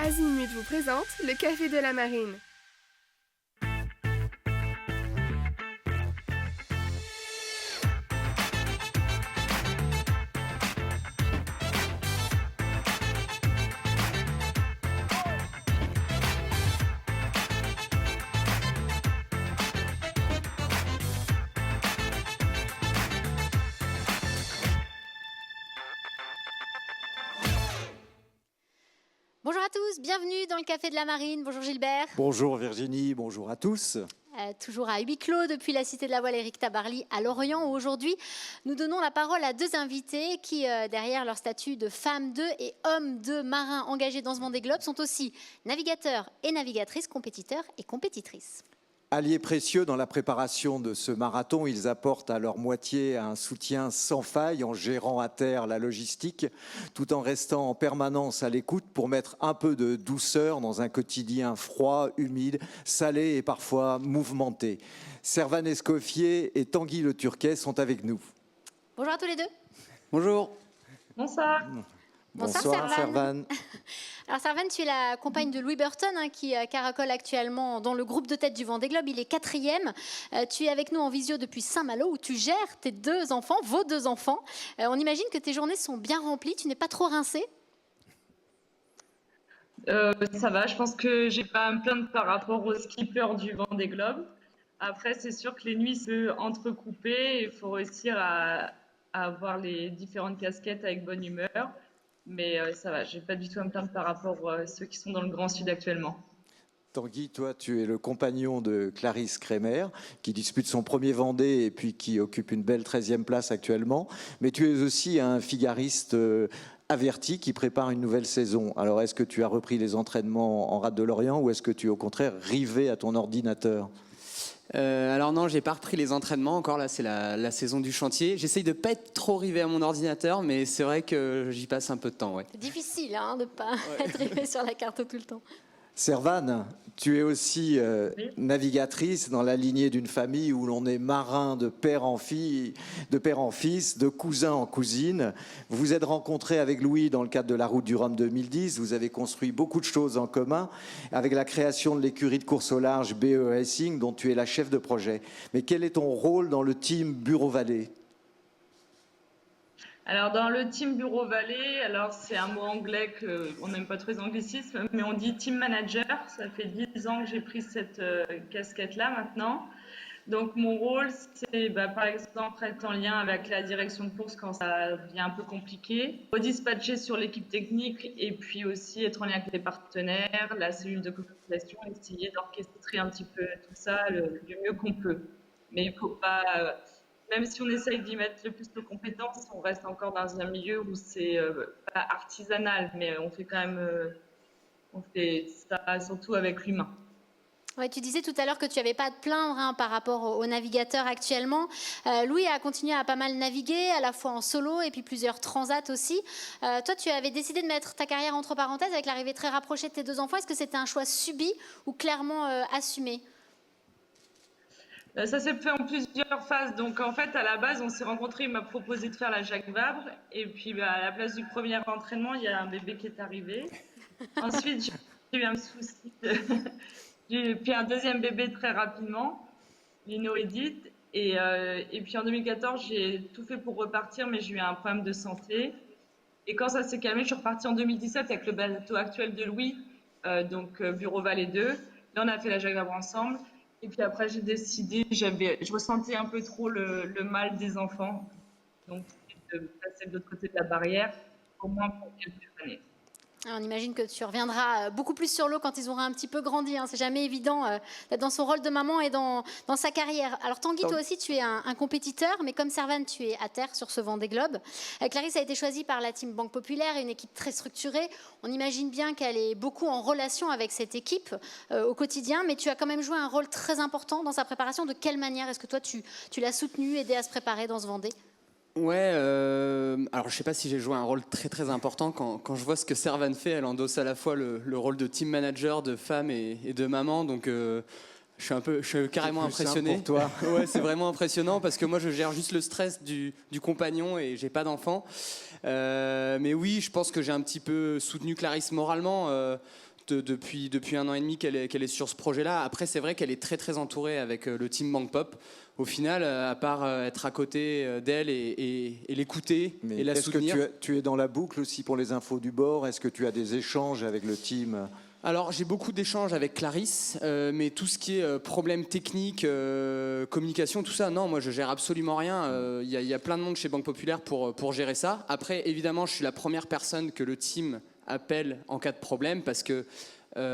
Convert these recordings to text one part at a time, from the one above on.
Azimut vous présente le Café de la Marine. Bonjour à tous, bienvenue dans le Café de la Marine. Bonjour Gilbert. Bonjour Virginie, bonjour à tous. Toujours à huis clos depuis la Cité de la Voile Éric Tabarly à Lorient. Aujourd'hui, nous donnons la parole à deux invités qui, derrière leur statut de femmes de et hommes de marins engagés dans ce Vendée Globe, sont aussi navigateurs et navigatrices, compétiteurs et compétitrices. Alliés précieux dans la préparation de ce marathon, ils apportent à leur moitié un soutien sans faille en gérant à terre la logistique, tout en restant en permanence à l'écoute pour mettre un peu de douceur dans un quotidien froid, humide, salé et parfois mouvementé. Servane Escoffier et Tanguy Le Turquet sont avec nous. Bonjour à tous les deux. Bonjour. Bonsoir. Bonsoir Servane. Alors Servane, tu es la compagne de Louis Burton qui caracole actuellement dans le groupe de tête du Vendée Globe. Il est 4e. Tu es avec nous en visio depuis Saint-Malo où tu gères tes deux enfants, vos deux enfants. On imagine que tes journées sont bien remplies. Tu n'es pas trop rincé? Ça va, je pense que j'ai pas à me plaindre par rapport au skipper du Vendée Globe. Après, c'est sûr que les nuits se peuvent entrecouper. Il faut réussir à avoir les différentes casquettes avec bonne humeur. Mais ça va, j'ai pas du tout à me plaindre par rapport à ceux qui sont dans le Grand Sud actuellement. Tanguy, toi, tu es le compagnon de Clarisse Kremer, qui dispute son premier Vendée et puis qui occupe une belle 13e place actuellement. Mais tu es aussi un figariste averti qui prépare une nouvelle saison. Alors, est-ce que tu as repris les entraînements en rade de Lorient ou est-ce que tu es au contraire rivé à ton ordinateur ? Alors non, j'ai pas repris les entraînements encore. Là, c'est la saison du chantier. J'essaye de pas être trop rivé à mon ordinateur, mais c'est vrai que j'y passe un peu de temps. Ouais. C'est difficile de ne pas être rivé sur la carte tout le temps. Servane, tu es aussi navigatrice dans la lignée d'une famille où l'on est marin de père en fils, de cousin en cousine. Vous vous êtes rencontrés avec Louis dans le cadre de la Route du Rhum 2010. Vous avez construit beaucoup de choses en commun avec la création de l'écurie de course au large BE Racing dont tu es la chef de projet. Mais quel est ton rôle dans le team Bureau Vallée ? Alors, dans le team Bureau Vallée, alors c'est un mot anglais qu'on n'aime pas trop les anglicismes, mais on dit team manager. Ça fait 10 ans que j'ai pris cette casquette-là maintenant. Donc, mon rôle, c'est par exemple être en lien avec la direction de course quand ça devient un peu compliqué, redispatcher sur l'équipe technique et puis aussi être en lien avec les partenaires, la cellule de communication, essayer d'orchestrer un petit peu tout ça du mieux qu'on peut. Mais il ne faut pas... Même si on essaye d'y mettre le plus de compétences, on reste encore dans un milieu où c'est pas artisanal, mais on fait quand même, on fait ça surtout avec l'humain. Ouais, tu disais tout à l'heure que tu n'avais pas à te plaindre par rapport aux navigateurs actuellement. Louis a continué à pas mal naviguer, à la fois en solo et puis plusieurs transats aussi. Toi, tu avais décidé de mettre ta carrière entre parenthèses avec l'arrivée très rapprochée de tes deux enfants. Est-ce que c'était un choix subi ou clairement assumé ? Ça s'est fait en plusieurs phases. Donc, en fait, à la base, on s'est rencontrés. Il m'a proposé de faire la Jacques Vabre. Et puis, à la place du premier entraînement, il y a un bébé qui est arrivé. Ensuite, j'ai eu un souci. J'ai eu un deuxième bébé très rapidement, Lino Edith. Et puis, en 2014, j'ai tout fait pour repartir, mais j'ai eu un problème de santé. Et quand ça s'est calmé, je suis repartie en 2017 avec le bateau actuel de Louis, donc Bureau Vallée 2. Là, on a fait la Jacques Vabre ensemble. Et puis après, j'ai décidé, je ressentais un peu trop le mal des enfants. Donc, de passer de l'autre côté de la barrière, au moins pour quelques années. On imagine que tu reviendras beaucoup plus sur l'eau quand ils auront un petit peu grandi. C'est jamais évident d'être dans son rôle de maman et dans sa carrière. Alors Tanguy, toi aussi, tu es un compétiteur, mais comme Servane, tu es à terre sur ce Vendée Globe. Clarisse a été choisie par la team Banque Populaire, une équipe très structurée. On imagine bien qu'elle est beaucoup en relation avec cette équipe au quotidien, mais tu as quand même joué un rôle très important dans sa préparation. De quelle manière est-ce que toi, tu l'as soutenue, aidé à se préparer dans ce Vendée ? Ouais, alors je sais pas si j'ai joué un rôle très très important quand je vois ce que Servane fait. Elle endosse à la fois le rôle de team manager, de femme et de maman, donc je suis carrément impressionné. Pour toi. Ouais, c'est vraiment impressionnant parce que moi je gère juste le stress du compagnon et j'ai pas d'enfant. Mais oui, je pense que j'ai un petit peu soutenu Clarisse moralement. depuis 1 an et demi qu'elle est sur ce projet-là. Après, c'est vrai qu'elle est très très entourée avec le team Bank Pop. Au final, à part être à côté d'elle et l'écouter et la soutenir. Est-ce que tu es dans la boucle aussi pour les infos du bord? Est-ce que tu as des échanges avec le team? Alors, j'ai beaucoup d'échanges avec Clarisse, mais tout ce qui est problèmes techniques, communication, tout ça, non, moi je gère absolument rien. Il y a plein de monde chez Banque Populaire pour gérer ça. Après, évidemment, je suis la première personne que le team appelle en cas de problème parce que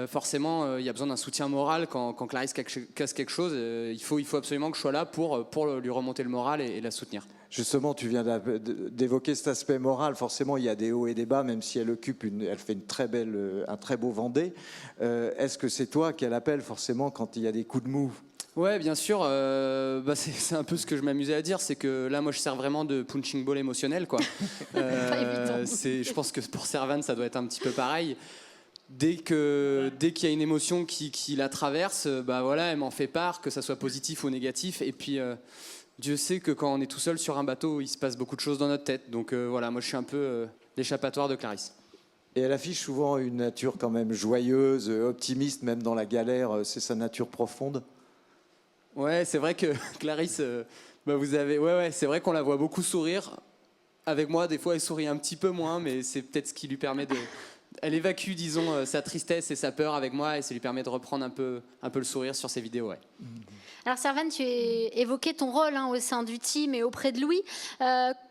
forcément, il y a besoin d'un soutien moral quand Clarisse casse quelque chose. Il faut absolument que je sois là pour lui remonter le moral et la soutenir. Justement, tu viens d'évoquer cet aspect moral. Forcément, il y a des hauts et des bas, même si elle fait un très beau Vendée. Est-ce que c'est toi qu'elle appelle forcément quand il y a des coups de mou? Ouais, bien sûr. C'est un peu ce que je m'amusais à dire, c'est que là, moi, je sers vraiment de punching ball émotionnel, quoi. Je pense que pour Servane, ça doit être un petit peu pareil. Dès qu'il y a une émotion qui la traverse, voilà, elle m'en fait part, que ça soit positif ou négatif. Et puis, Dieu sait que quand on est tout seul sur un bateau, il se passe beaucoup de choses dans notre tête. Donc voilà, moi, je suis un peu l'échappatoire de Clarisse. Et elle affiche souvent une nature quand même joyeuse, optimiste, même dans la galère. C'est sa nature profonde. Ouais, c'est vrai que Clarisse, c'est vrai qu'on la voit beaucoup sourire. Avec moi, des fois, elle sourit un petit peu moins, mais c'est peut-être ce qui lui permet de... Elle évacue, disons, sa tristesse et sa peur avec moi, et ça lui permet de reprendre un peu le sourire sur ses vidéos. Ouais. Alors Servane, tu as évoqué ton rôle au sein du team et auprès de Louis.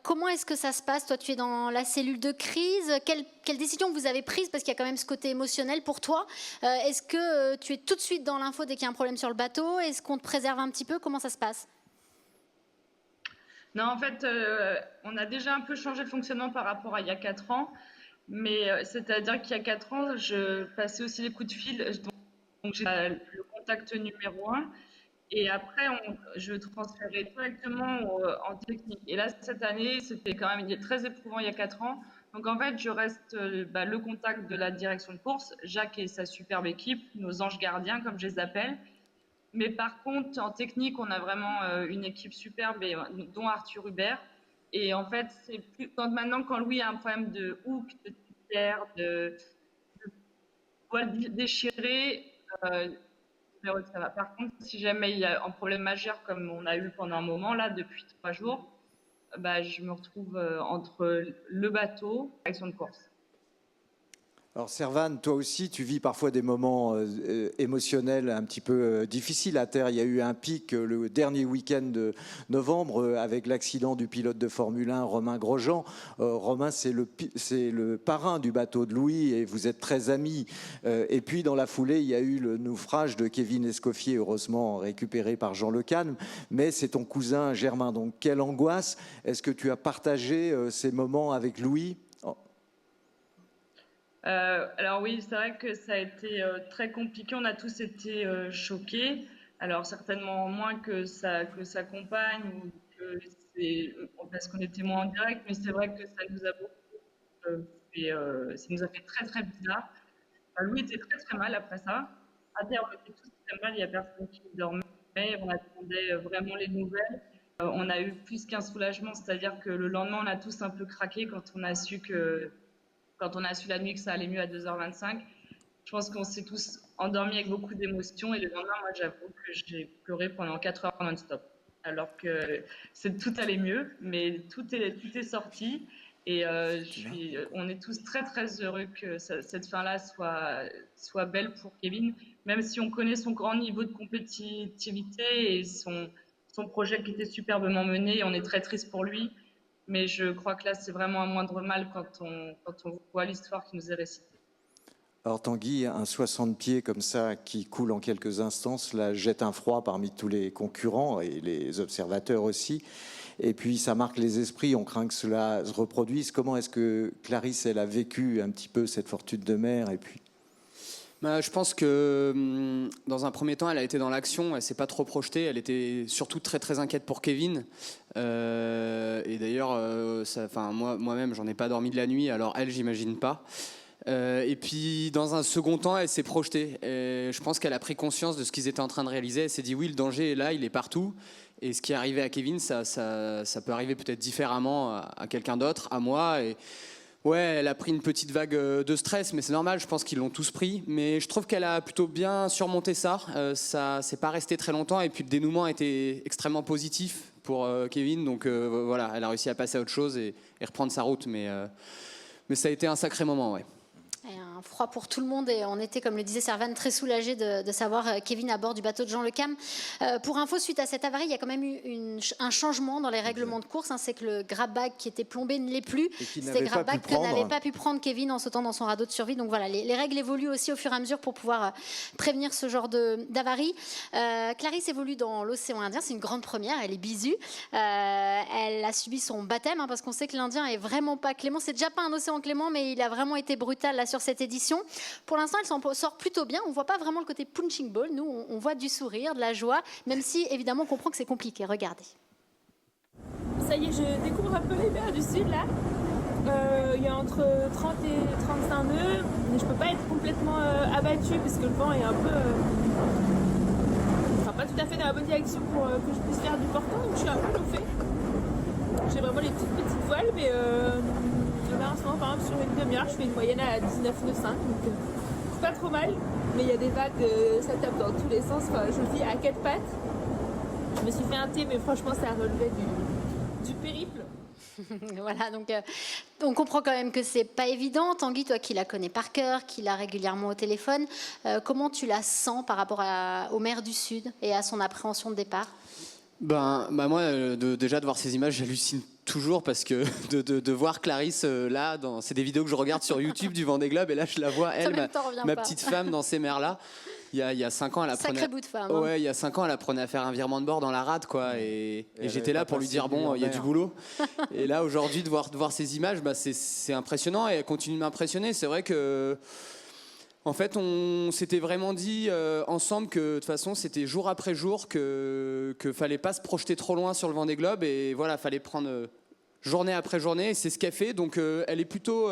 Comment est-ce que ça se passe? Toi, tu es dans la cellule de crise. Quelle décision vous avez prise? Parce qu'il y a quand même ce côté émotionnel pour toi. Est-ce que tu es tout de suite dans l'info dès qu'il y a un problème sur le bateau? Est-ce qu'on te préserve un petit peu? Comment ça se passe? Non, en fait, on a déjà un peu changé le fonctionnement par rapport à il y a 4 ans. Mais c'est-à-dire qu'il y a 4 ans, je passais aussi les coups de fil. Donc j'ai le contact numéro 1. Et après, je transférais directement en technique. Et là, cette année, c'était quand même très éprouvant il y a 4 ans. Donc en fait, je reste le contact de la direction de course, Jacques et sa superbe équipe, nos anges gardiens, comme je les appelle. Mais par contre, en technique, on a vraiment une équipe superbe, dont Arthur Hubert. Et en fait, c'est plus quand Louis a un problème de hook, de tiers, de voile déchirée, ça va. Par contre, si jamais il y a un problème majeur comme on a eu pendant un moment, là, depuis 3 jours, je me retrouve entre le bateau et l'action de course. Alors Servane, toi aussi, tu vis parfois des moments émotionnels un petit peu difficiles à terre. Il y a eu un pic le dernier week-end de novembre avec l'accident du pilote de Formule 1, Romain Grosjean. Romain, c'est le parrain du bateau de Louis et vous êtes très amis. Et puis dans la foulée, il y a eu le naufrage de Kevin Escoffier, heureusement récupéré par Jean Le Calme. Mais c'est ton cousin Germain. Donc quelle angoisse. Est-ce que tu as partagé ces moments avec Louis ? Alors oui, c'est vrai que ça a été très compliqué. On a tous été choqués. Alors certainement moins que sa compagne ou parce qu'on était moins en direct, mais c'est vrai que ça nous a beaucoup ça nous a fait très très bizarre. Louis était très très mal après ça. À terre, on était tous très mal. Il n'y a personne qui dormait. On attendait vraiment les nouvelles. On a eu plus qu'un soulagement, c'est-à-dire que le lendemain, on a tous un peu craqué quand on a su la nuit que ça allait mieux à 2h25, je pense qu'on s'est tous endormis avec beaucoup d'émotions. Et le lendemain, moi, j'avoue que j'ai pleuré pendant 4 heures non-stop. Alors que tout allait mieux, mais tout est sorti. Et on est tous très, très heureux que cette fin-là soit belle pour Kevin, même si on connaît son grand niveau de compétitivité et son projet qui était superbement mené. On est très triste pour lui. Mais je crois que là, c'est vraiment un moindre mal quand on voit l'histoire qui nous est récitée. Alors Tanguy, un 60 pieds comme ça qui coule en quelques instants, cela jette un froid parmi tous les concurrents et les observateurs aussi. Et puis ça marque les esprits, on craint que cela se reproduise. Comment est-ce que Clarisse, elle a vécu un petit peu cette fortune de mer et puis... Je pense que dans un premier temps, elle a été dans l'action, elle s'est pas trop projetée, elle était surtout très très inquiète pour Kevin. Et d'ailleurs, moi-même, j'en ai pas dormi de la nuit, alors elle, j'imagine pas. Et puis, dans un second temps, elle s'est projetée. Et je pense qu'elle a pris conscience de ce qu'ils étaient en train de réaliser. Elle s'est dit oui, le danger est là, il est partout. Et ce qui est arrivé à Kevin, ça peut arriver peut-être différemment à quelqu'un d'autre, à moi. Et Ouais, elle a pris une petite vague de stress, mais c'est normal, je pense qu'ils l'ont tous pris. Mais je trouve qu'elle a plutôt bien surmonté ça. Ça c'est pas resté très longtemps, et puis le dénouement a été extrêmement positif pour Kevin. Donc voilà, elle a réussi à passer à autre chose et reprendre sa route. Mais ça a été un sacré moment, ouais. Et un froid pour tout le monde, et on était, comme le disait Servan, très soulagés de savoir Kevin à bord du bateau de Jean Le Cam. Pour info, suite à cette avarie, il y a quand même eu un changement dans les règlements de course. C'est que le grab bag qui était plombé ne l'est plus. C'était grab bag que n'avait pas pu prendre Kevin en sautant dans son radeau de survie. Donc voilà, les règles évoluent aussi au fur et à mesure pour pouvoir prévenir ce genre d'avarie. Clarisse évolue dans l'océan Indien, c'est une grande première, elle est bisue. Elle a subi son baptême, parce qu'on sait que l'Indien est vraiment pas clément. C'est déjà pas un océan clément, mais il a vraiment été brutal là sur cette édition. Pour l'instant, elle s'en sort plutôt bien. On voit pas vraiment le côté punching ball. Nous, on voit du sourire, de la joie, même si évidemment on comprend que c'est compliqué. Regardez. Ça y est, je découvre un peu les mers du sud là. Il y a entre 30 et 35 nœuds. Mais je peux pas être complètement abattue parce que le vent est un peu. Enfin, pas tout à fait dans la bonne direction pour que je puisse faire du portant. Donc je suis un peu chauffée. J'ai vraiment les toutes petites voiles, mais. Là, en ce moment, par exemple, sur une demi-heure, je fais une moyenne à 19,5, donc c'est pas trop mal. Mais il y a des vagues, ça tape dans tous les sens. Enfin, je vis à 4 pattes. Je me suis fait un thé, mais franchement, ça relevait du périple. Voilà, donc on comprend quand même que c'est pas évident. Tanguy, toi qui la connais par cœur, qui l'a régulièrement au téléphone, comment tu la sens par rapport aux mers du Sud et à son appréhension de départ? Moi, déjà de voir ces images, j'hallucine toujours parce que de voir Clarisse là, c'est des vidéos que je regarde sur YouTube du Vendée Globe, et là je la vois, elle, ma petite femme, dans ces mers-là. Il y a 5 ans, elle apprenait. Sacré bout de femme. Ouais, il y a 5 ans, elle apprenait à faire un virement de bord dans la rade, quoi. Et j'étais là pour lui dire bon, il y a du boulot. Et là, aujourd'hui, de voir ces images, c'est impressionnant, et elle continue de m'impressionner. C'est vrai que. En fait, on s'était vraiment dit ensemble que de toute façon, c'était jour après jour, que fallait pas se projeter trop loin sur le Vendée Globe, et voilà, fallait prendre journée après journée, et c'est ce qu'elle fait. Donc, elle est plutôt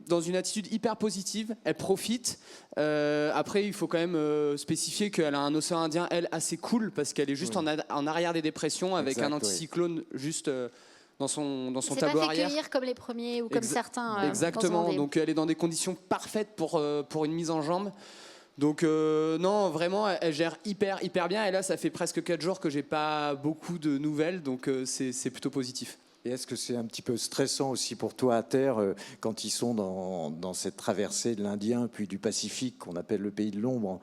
dans une attitude hyper positive. Elle profite. Après, il faut quand même spécifier qu'elle a un océan Indien, elle, assez cool, parce qu'elle est juste en arrière des dépressions, avec un anticyclone juste. Dans son tableau pas fait arrière. Cueillir comme les premiers ou comme certains. Exactement. Donc elle est dans des conditions parfaites pour une mise en jambe. Donc non, vraiment, elle gère hyper bien. Et là, ça fait presque 4 jours que j'ai pas beaucoup de nouvelles, donc c'est plutôt positif. Et est-ce que c'est un petit peu stressant aussi pour toi à terre quand ils sont dans cette traversée de l'Indien puis du Pacifique qu'on appelle le pays de l'ombre?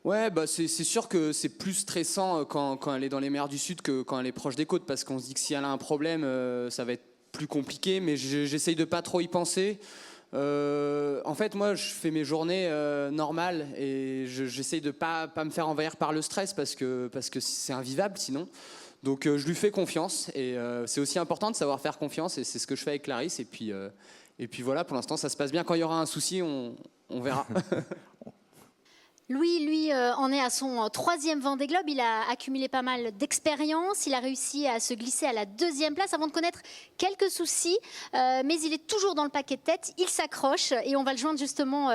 Ouais, c'est sûr que c'est plus stressant quand elle est dans les mers du Sud que quand elle est proche des côtes, parce qu'on se dit que si elle a un problème, ça va être plus compliqué, mais j'essaye de pas trop y penser. En fait, moi, je fais mes journées normales, et j'essaye de pas me faire envahir par le stress, parce que c'est invivable sinon. Donc je lui fais confiance, et c'est aussi important de savoir faire confiance, et c'est ce que je fais avec Clarisse. Et puis voilà, pour l'instant, ça se passe bien. Quand il y aura un souci, on verra. Louis, lui, en est à son 3e Vendée Globe. Il a accumulé pas mal d'expérience. Il a réussi à se glisser à la 2e place avant de connaître quelques soucis. Mais il est toujours dans le paquet de tête. Il s'accroche, et on va le joindre justement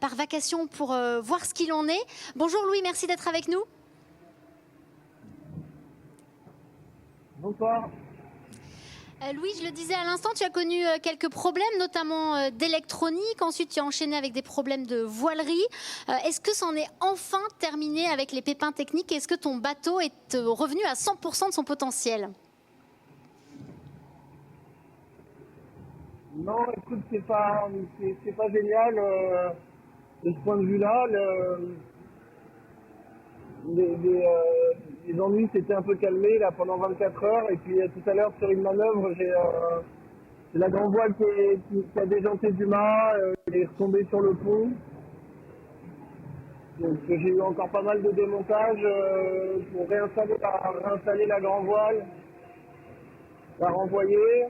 par vacation pour voir ce qu'il en est. Bonjour Louis, merci d'être avec nous. Bonsoir. Louis, je le disais à l'instant, tu as connu quelques problèmes, notamment d'électronique. Ensuite, tu as enchaîné avec des problèmes de voilerie. Est-ce que c'en est enfin terminé avec les pépins techniques? Est-ce que ton bateau est revenu à 100% de son potentiel? Non, écoute, c'est pas génial de ce point de vue-là. Les ennuis s'étaient un peu calmés là pendant 24 heures, et puis tout à l'heure sur une manœuvre, j'ai la grande voile qui a déjanté du mât, elle est retombée sur le pont. Donc j'ai eu encore pas mal de démontage pour réinstaller la grande voile, la renvoyer.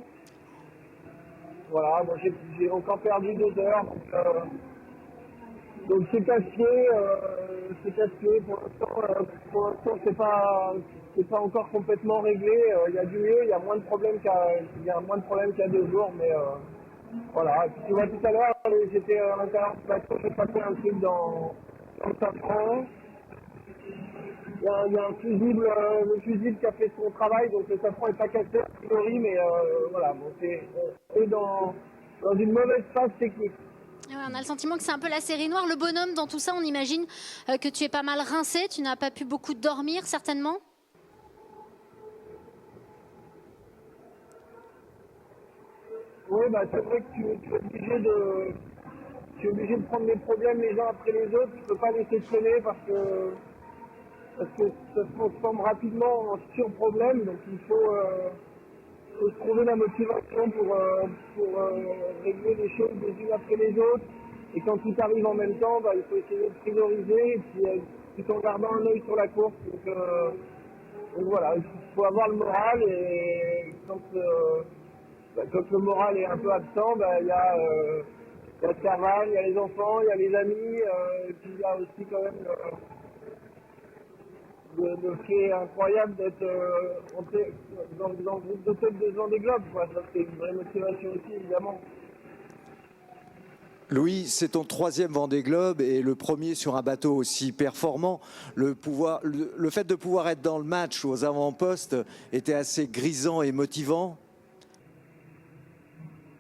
Voilà, bon, j'ai encore perdu 2 heures. Donc c'est casse-pied, pour l'instant c'est pas encore complètement réglé. Il y a du mieux, il y a moins de problèmes qu'il y a 2 jours, mais voilà. Et puis, tu vois, tout à l'heure, j'étais à l'intérieur du bateau, j'ai passé un truc dans le safran. il y a un fusible, le fusible qui a fait son travail, donc le safran n'est pas cassé a priori, mais voilà, bon, on est dans une mauvaise phase technique. Ouais, on a le sentiment que c'est un peu la série noire. Le bonhomme, dans tout ça, on imagine que tu es pas mal rincé, tu n'as pas pu beaucoup dormir, certainement. Oui, bah, c'est vrai que tu es obligé de prendre les problèmes les uns après les autres. Tu peux pas laisser traîner parce que ça se transforme rapidement en sur-problème. Donc il faut se trouver la motivation pour régler les choses les unes après les autres. Et quand tout arrive en même temps, bah, il faut essayer de prioriser et puis tout en gardant un œil sur la course. Donc voilà, il faut avoir le moral et quand le moral est un peu absent, il y a Servan, il y a les enfants, il y a les amis, et puis il y a aussi quand même le fait incroyable d'être dans le groupe de tête de Vendée Globe, quoi. Ça c'est une vraie motivation aussi, évidemment. Louis, c'est ton 3e Vendée Globe et le premier sur un bateau aussi performant. Le fait de pouvoir être dans le match aux avant-postes était assez grisant et motivant.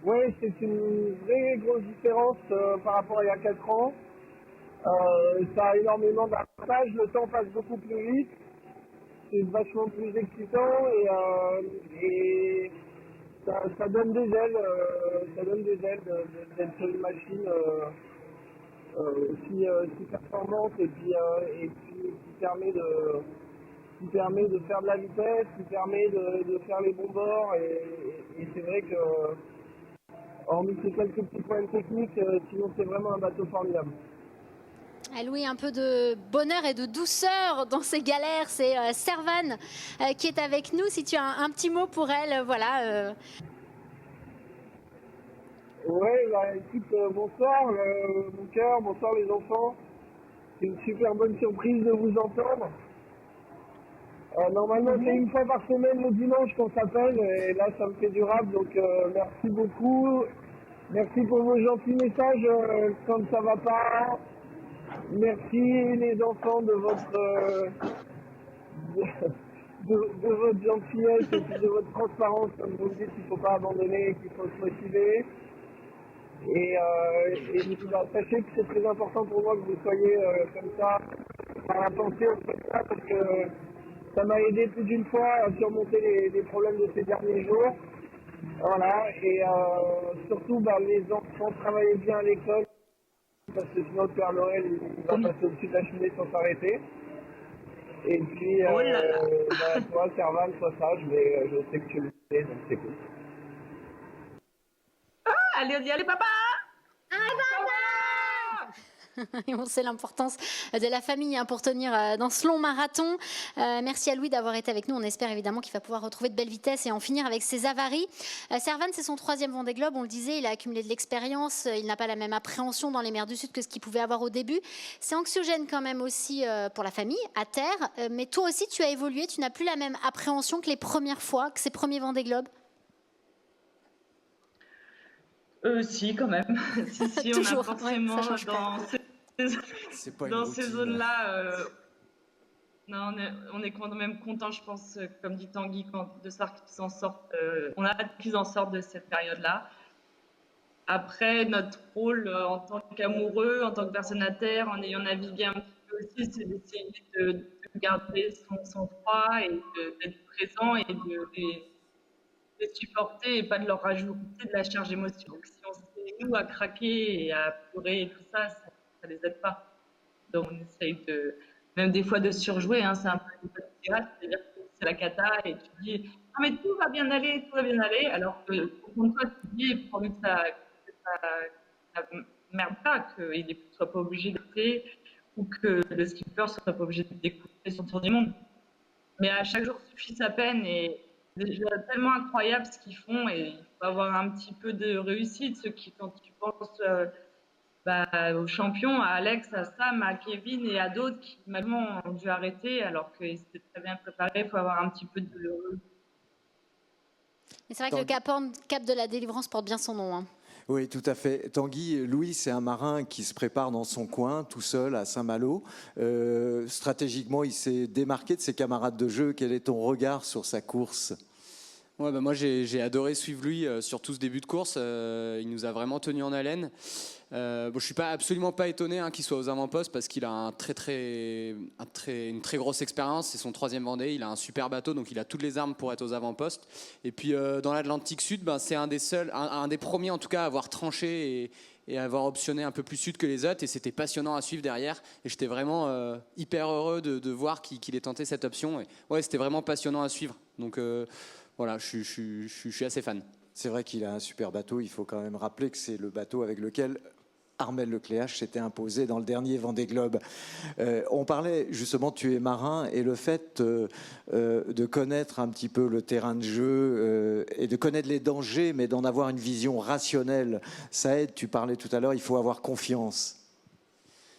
Oui, c'est une vraie grosse différence par rapport à il y a 4 ans. Ça a énormément d'avantages, le temps passe beaucoup plus vite, c'est vachement plus excitant et ça donne des ailes, d'être sur une machine aussi performante et puis qui permet de faire de la vitesse, qui permet de faire les bons bords et c'est vrai que hormis ces quelques petits problèmes techniques, sinon c'est vraiment un bateau formidable. Louis, un peu de bonheur et de douceur dans ces galères. C'est Servan qui est avec nous. Si tu as un petit mot pour elle, voilà. Oui, bah, écoute, bonsoir mon cœur, bonsoir les enfants. C'est une super bonne surprise de vous entendre. Normalement, c'est une fois par semaine le dimanche qu'on s'appelle et là, ça me fait durable. Donc, merci beaucoup. Merci pour vos gentils messages quand ça va pas. Merci les enfants de votre gentillesse et puis de votre transparence. Comme vous le dites, il ne faut pas abandonner, qu'il faut se motiver. Et sachez que c'est très important pour moi que vous soyez comme ça, par la pensée au fait ça, parce que ça m'a aidé plus d'une fois à surmonter les problèmes de ces derniers jours. Voilà, et surtout, les enfants travaillaient bien à l'école, parce que sinon le Père Noël, il va passer au-dessus de la cheminée sans s'arrêter. Et puis, toi, Servan, sois sage, mais je sais que tu le sais, donc c'est cool. Allez, on y allez, papa! Et on sait l'importance de la famille pour tenir dans ce long marathon. Merci à Louis d'avoir été avec nous. On espère évidemment qu'il va pouvoir retrouver de belles vitesses et en finir avec ses avaries. Servan, c'est son 3e Vendée Globe. On le disait, il a accumulé de l'expérience. Il n'a pas la même appréhension dans les mers du Sud que ce qu'il pouvait avoir au début. C'est anxiogène quand même aussi pour la famille, à terre. Mais toi aussi, tu as évolué. Tu n'as plus la même appréhension que les premières fois, que ces premiers Vendée Globe. Si, quand même. si, Toujours, on a forcément dans ces zones-là. On est quand même content, je pense, comme dit Tanguy, de savoir qu'ils s'en sortent. On a hâte qu'ils en sortent de cette période-là. Après, notre rôle en tant qu'amoureux, en tant que personne à terre, en ayant navigué un petit peu aussi, c'est d'essayer de garder son sang-froid et d'être présent et de les supporter et pas de leur rajouter de la charge émotionnelle. Donc, si on s'est nous à craquer et à pleurer et tout ça, ça les aide pas. Donc on essaye même des fois de surjouer, hein, c'est un peu une pirate, c'est-à-dire que c'est la cata et tu dis ah mais tout va bien aller, alors que au fond de toi tu dis pourvu que ça merde pas, qu'il ne soit pas obligé d'être ou que le skipper soit pas obligé de découvrir son tour du monde. Mais à chaque jour suffit sa peine et c'est déjà tellement incroyable ce qu'ils font et il faut avoir un petit peu de réussite, ceux qui, quand tu penses aux champions, à Alex, à Sam, à Kevin et à d'autres qui malheureusement ont dû arrêter alors qu'ils étaient très bien préparés, il faut avoir un petit peu de... Mais c'est vrai que le cap de la délivrance porte bien son nom. Hein. Oui, tout à fait. Tanguy, Louis, c'est un marin qui se prépare dans son coin, tout seul, à Saint-Malo. Stratégiquement, il s'est démarqué de ses camarades de jeu. Quel est ton regard sur sa course ? Ouais, bah moi j'ai adoré suivre lui sur tout ce début de course. Il nous a vraiment tenu en haleine. Bon, je suis absolument pas étonné qu'il soit aux avant-postes parce qu'il a une très grosse expérience. C'est son 3e Vendée. Il a un super bateau, donc il a toutes les armes pour être aux avant-postes. Et puis dans l'Atlantique Sud, c'est un des premiers en tout cas à avoir tranché et à avoir optionné un peu plus sud que les autres. Et c'était passionnant à suivre derrière. Et j'étais vraiment hyper heureux de voir qu'il ait tenté cette option. Et ouais, c'était vraiment passionnant à suivre. Donc voilà, je suis assez fan. C'est vrai qu'il a un super bateau. Il faut quand même rappeler que c'est le bateau avec lequel Armel Lecléache s'était imposé dans le dernier Vendée Globe. On parlait justement, tu es marin, et le fait de connaître un petit peu le terrain de jeu et de connaître les dangers, mais d'en avoir une vision rationnelle, ça aide. Tu parlais tout à l'heure, il faut avoir confiance.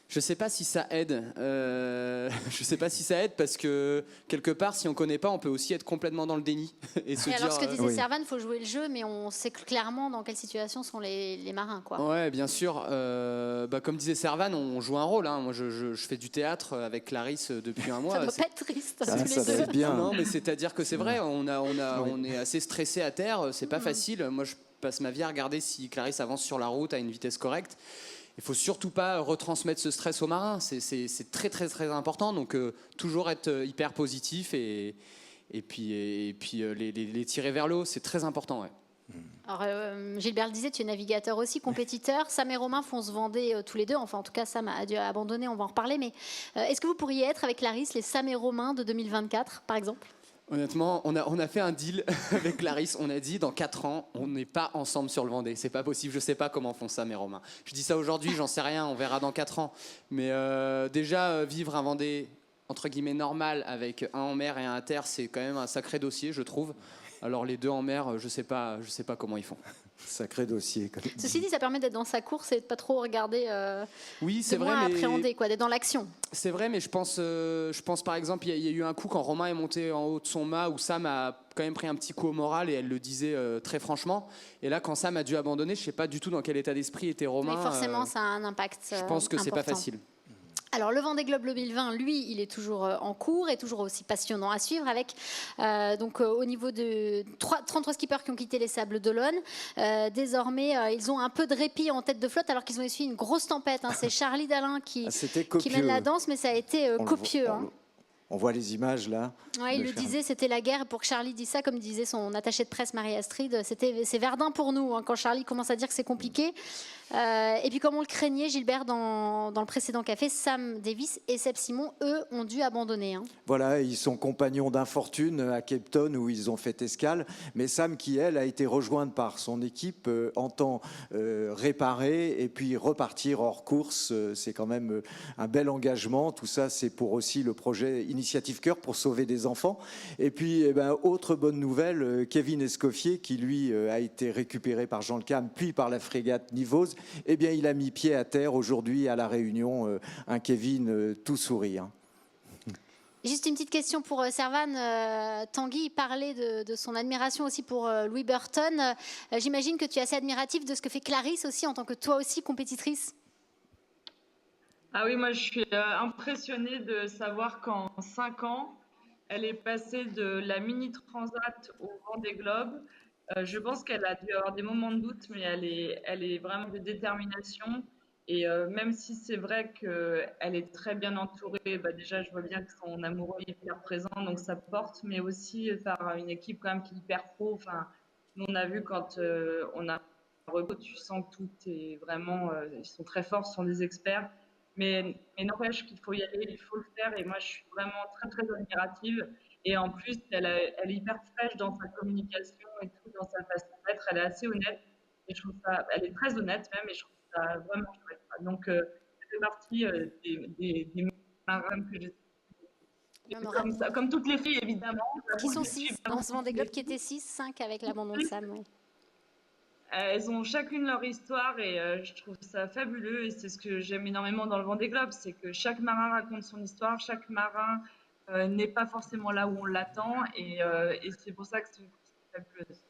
Je sais pas si ça aide. Je sais pas si ça aide parce que quelque part, si on connaît pas, on peut aussi être complètement dans le déni et se dire. Alors, ce que disait oui. Servan, il faut jouer le jeu, mais on sait clairement dans quelle situation sont les marins, quoi. Ouais, bien sûr. Comme disait Servan, on joue un rôle. Moi, je fais du théâtre avec Clarisse depuis un mois. Ça doit pas être triste. Ça tous les doit deux. être bien. Non, mais c'est-à-dire que c'est vrai. On est assez stressé à terre. C'est pas facile. Moi, je passe ma vie à regarder si Clarisse avance sur la route à une vitesse correcte. Il faut surtout pas retransmettre ce stress aux marins. C'est très très très important. Donc toujours être hyper positif et puis les tirer vers le haut, c'est très important. Ouais. Alors, Gilbert le disait, tu es navigateur aussi, compétiteur. Sam et Romain font se Vendée tous les deux. Enfin, en tout cas, Sam a dû abandonner. On va en reparler. Mais est-ce que vous pourriez être avec Clarisse les Sam et Romain de 2024, par exemple ? Honnêtement, on a fait un deal avec Clarisse. On a dit dans 4 ans, on n'est pas ensemble sur le Vendée. C'est pas possible. Je sais pas comment font ça, mes Romains. Je dis ça aujourd'hui, j'en sais rien. On verra dans 4 ans. Mais déjà, vivre un Vendée entre guillemets normal avec un en mer et un à terre, c'est quand même un sacré dossier, je trouve. Alors les deux en mer, je sais pas comment ils font. Sacré dossier. Ceci dit, ça permet d'être dans sa course et de pas trop regarder. Oui, c'est de vrai. moins Mais appréhender, quoi, d'être dans l'action. c'est vrai, mais je pense par exemple, il y a eu un coup quand Romain est monté en haut de son mât où Sam a quand même pris un petit coup au moral et elle le disait très franchement. Et là, quand Sam a dû abandonner, je sais pas du tout dans quel état d'esprit était Romain. Mais forcément, ça a un impact. Je pense que c'est pas important. facile. Alors, le Vendée Globe 2020, lui, il est toujours en cours et toujours aussi passionnant à suivre avec, au niveau de 33 skippers qui ont quitté les Sables d'Olonne. Désormais, ils ont un peu de répit en tête de flotte alors qu'ils ont essuyé une grosse tempête. C'est Charlie Dalin qui mène la danse, mais ça a été copieux. On voit les images là. Ouais, il le disait, c'était la guerre. Pour que Charlie dise ça, comme disait son attaché de presse Marie-Astrid, c'est Verdun pour nous. Quand Charlie commence à dire que c'est compliqué. Et puis comme on le craignait, Gilbert, dans le précédent café, Sam Davis et Seb Simon, eux, ont dû abandonner. Voilà, ils sont compagnons d'infortune à Cape Town où ils ont fait escale. Mais Sam, qui elle, a été rejointe par son équipe, entend réparer et puis repartir hors course. C'est quand même un bel engagement. Tout ça, c'est pour aussi le projet Initiative Cœur pour sauver des enfants. Et puis, autre bonne nouvelle, Kevin Escoffier, qui lui a été récupéré par Jean Le Cam, puis par la frégate Nivose, il a mis pied à terre aujourd'hui à La Réunion, un Kevin tout sourire. Juste une petite question pour Servan. Tanguy parlait de son admiration aussi pour Louis Burton. J'imagine que tu es assez admiratif de ce que fait Clarisse aussi en tant que toi aussi compétitrice. Ah oui, moi je suis impressionnée de savoir qu'en 5 ans, elle est passée de la mini transat au Vendée Globe. Je pense qu'elle a dû avoir des moments de doute, mais elle est vraiment de détermination. Et même si c'est vrai qu'elle est très bien entourée, déjà je vois bien que son amoureux est hyper présent, donc ça porte, mais aussi par une équipe quand même qui est hyper pro. Enfin, nous on a vu quand on a un repos, tu sens que tout est vraiment, ils sont très forts, ce sont des experts. Mais n'empêche qu'il faut y aller, il faut le faire. Et moi, je suis vraiment très, très admirative. Et en plus, elle est hyper fraîche dans sa communication et tout, dans sa façon d'être. Elle est assez honnête. Et je trouve ça, elle est très honnête même. Et je trouve ça vraiment chouette. Donc, ça fait partie des marins que j'ai. Comme toutes les filles, évidemment. Qui sont 6 dans ce Vendée Globe, qui étaient 6, 5 avec l'abandon de Sam. Ouais. Elles ont chacune leur histoire et je trouve ça fabuleux et c'est ce que j'aime énormément dans le Vendée Globe, c'est que chaque marin raconte son histoire, chaque marin n'est pas forcément là où on l'attend et c'est pour ça que c'est une course fabuleuse.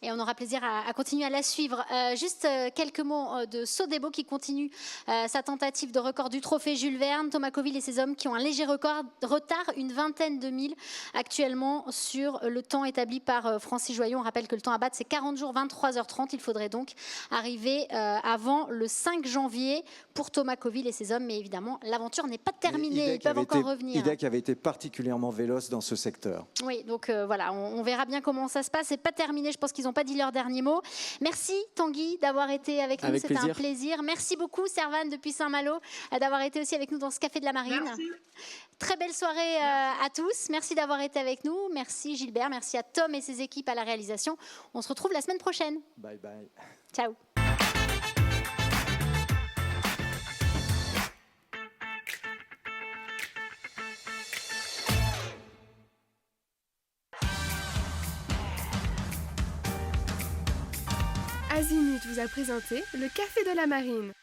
Et on aura plaisir à continuer à la suivre. Juste quelques mots de Sodebo qui continue sa tentative de record du trophée Jules Verne. Thomas Coville et ses hommes qui ont un léger retard, une vingtaine de milles actuellement sur le temps établi par Francis Joyon. On rappelle que le temps à battre, c'est 40 jours, 23h30. Il faudrait donc arriver avant le 5 janvier pour Thomas Coville et ses hommes. Mais évidemment, l'aventure n'est pas terminée. Ils peuvent encore revenir. Ida qui avait été particulièrement véloce dans ce secteur. Oui, donc voilà, on verra bien comment ça se passe. C'est pas terminé, je pense qu'ils n'ont pas dit leur dernier mot. Merci Tanguy d'avoir été avec nous, c'était un plaisir. Merci beaucoup Servan depuis Saint-Malo d'avoir été aussi avec nous dans ce Café de la Marine. Merci. Très belle soirée à tous. Merci d'avoir été avec nous. Merci Gilbert, merci à Tom et ses équipes à la réalisation. On se retrouve la semaine prochaine. Bye bye. Ciao. Azimut vous a présenté le Café de la Marine.